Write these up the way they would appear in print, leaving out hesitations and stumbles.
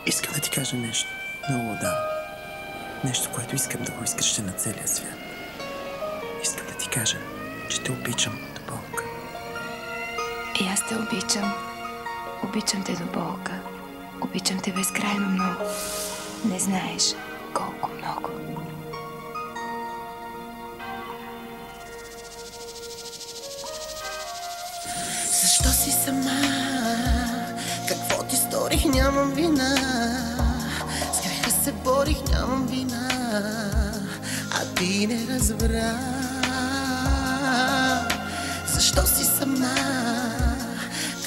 Искам да ти кажа нещо. Много да. Нещо, което искам да го изкреща на целия свят. Искам да ти кажа, че те обичам до болка. И аз те обичам. Обичам те до болка. Обичам те безкрайно много. Не знаеш колко много. Защо си сама? Какво ти сторих? Нямам вина. С греха се борих, нямам вина. А ти не разбра. Защо си сама?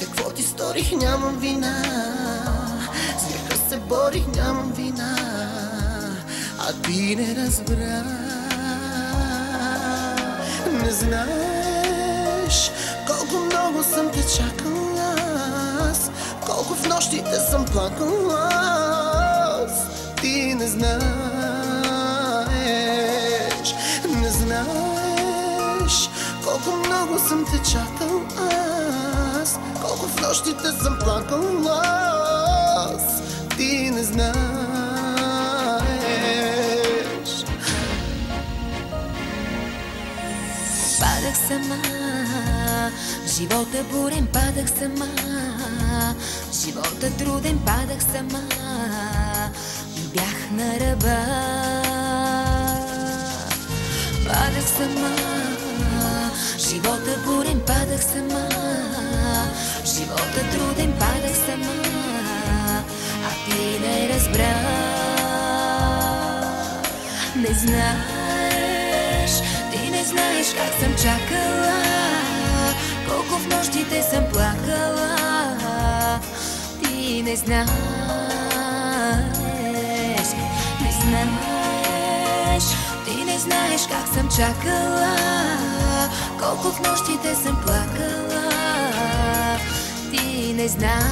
Какво ти сторих? Нямам вина. С греха се борих, нямам вина. А ти не разбра. Не знаеш колко много съм те чакала аз, колко в нощите съм плакала аз. Ти не знаеш, не знаеш колко много съм те чакал аз, колко в нощите съм плакала аз. Ти не знаеш. Падах сама, живота бурен, падах сама, живота труден, падах сама и бях на ръба. Падах сама, живота бурен, падах сама, живота труден, падах сама, а ти не разбра. Не знаеш, ти не знаеш как съм чакала, колко в нощите съм плакала. Ти не знаеш, не знаеш, ти не знаеш как съм чакала, колко в нощите съм плакала. Ти не знаеш.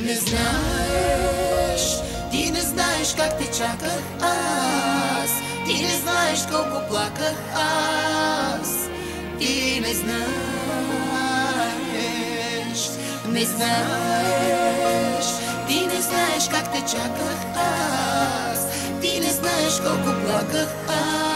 Не знаеш, ти не знаеш как те чаках аз, ти не знаеш колко плаках аз. Ти не знаеш, не знаеш, ти не знаеш как те чаках аз, ти не знаеш колко плаках аз.